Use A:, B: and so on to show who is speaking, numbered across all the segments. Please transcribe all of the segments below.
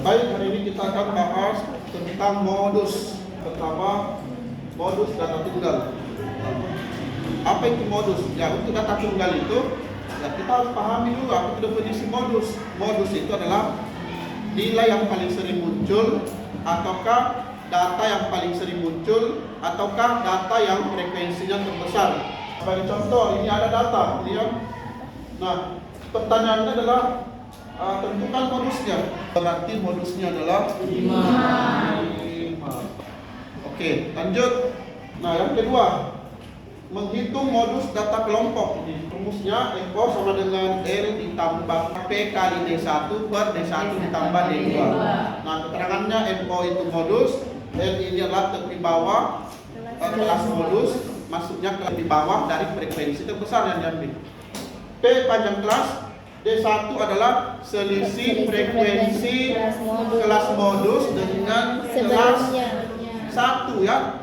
A: Baik, hari ini kita akan bahas tentang modus. Pertama, modus data tunggal. Apa itu modus? Ya, untuk data tunggal itu, ya kita harus pahami dulu apa itu definisi modus. Modus itu adalah nilai yang paling sering muncul, ataukah data yang paling sering muncul, ataukah data yang frekuensinya terbesar. Sebagai contoh, ini ada data, lihat. Nah, pertanyaannya adalah tentukan modusnya. Berarti modusnya adalah 5. Oke, lanjut. Nah, yang kedua, menghitung modus data kelompok. Rumusnya FO sama dengan L ditambah P kali D1 per D1 ditambah D2. Nah, keterangannya FO itu modus, L ini adalah tepi bawah kelas modus, maksudnya di bawah dari frekuensi terbesar yang diambil. P panjang kelas, D1 adalah selisih frekuensi kelas modus dengan kelas 1 ya.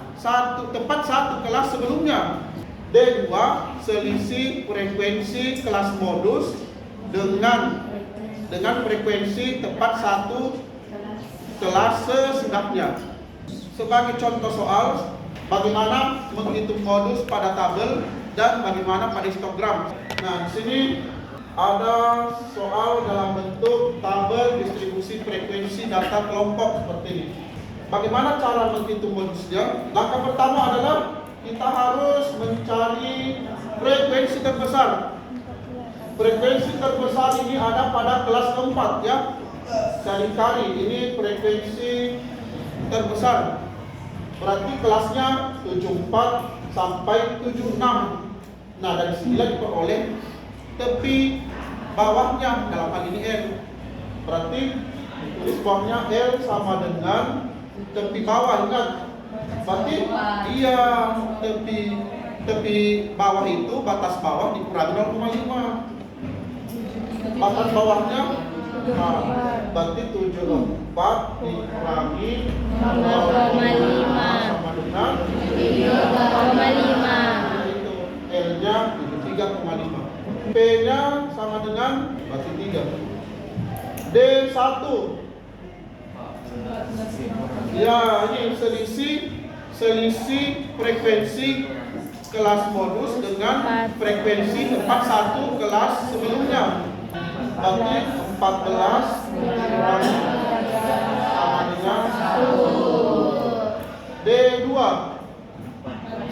A: Tepat satu kelas sebelumnya. D2 selisih frekuensi kelas modus dengan frekuensi tepat satu kelas sesudahnya. Sebagai contoh soal, bagaimana menghitung modus pada tabel dan bagaimana pada histogram. Nah, di sini ada soal dalam bentuk tabel distribusi frekuensi data kelompok seperti ini. Bagaimana cara menghitung modusnya? Langkah pertama adalah kita harus mencari frekuensi terbesar. Frekuensi terbesar ini ada pada kelas keempat ya. Cari ini frekuensi terbesar. Berarti kelasnya 74 sampai 76. Nah, dari sinilah diperoleh tepi bawahnya, dalam hal ini L. Berarti tulis bawahnya L sama dengan tepi bawah, ingat. Berarti iya, tepi bawah itu batas bawah dikurangi 0,5. Batas bawahnya berarti 74 dikurangi 0,5 sama dengan 3,5. L-nya 73,5. P-nya sama dengan berarti 3. D1. Ya, ini selisih frekuensi kelas modus dengan frekuensi tempat satu kelas sebelumnya. Berarti 14 sama dengan 1. D2.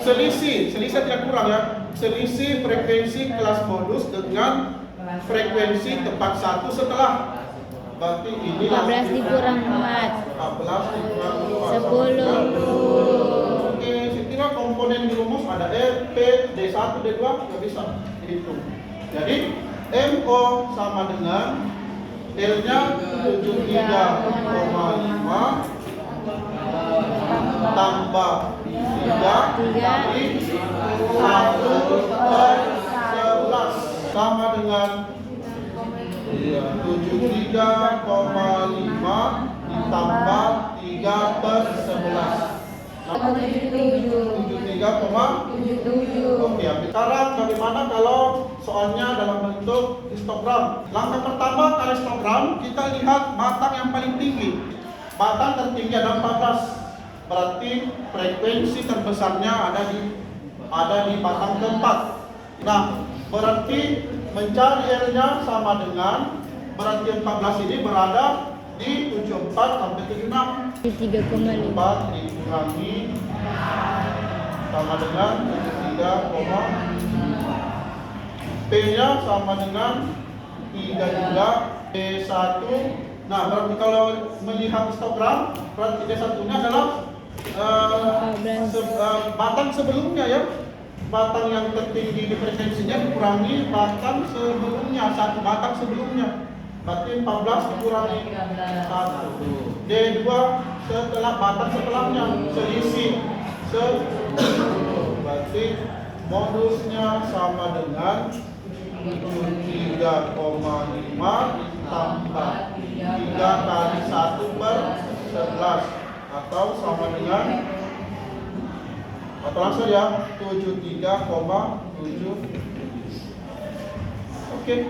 A: Selisih tidak kurang ya. Selisih frekuensi kelas modus dengan frekuensi tempat satu setelah. Berarti ini
B: 14 dikurang 4.
A: 14 dikurang
B: 10.
A: Oke, sekira komponen di rumus ada R, P, D1, D2 nggak bisa dihitung. Jadi MO sama dengan L-nya 73,5 tambah 3 kali 1/11 sama dengan 73,5 ditambah 3/11. 73,77. Oke, sekarang bagaimana kalau soalnya dalam bentuk histogram? Langkah pertama kalau histogram, kita lihat batang yang paling tinggi. Batang tertinggi ada 14. Berarti frekuensi terbesarnya ada di batang keempat. Nah, berarti mencari R-nya sama dengan berarti 14 ini berada di 74 sampai 76.
B: 3,5.
A: 4 dikurangi sama dengan 73,5. P-nya sama dengan 3 juga. D1. Nah, berarti kalau melihat histogram, berarti D1-nya adalah batang sebelumnya ya. Batang yang tertinggi di frekuensinya dikurangi batang sebelumnya, satu batang sebelumnya. Berarti 14 dikurangi 1. D2 setelah batang setelahnya, selisih 10. Berarti modusnya sama dengan 3,5 tambah 3 kali 1/11 atau sama dengan atau langsung ya 73,7. Oke.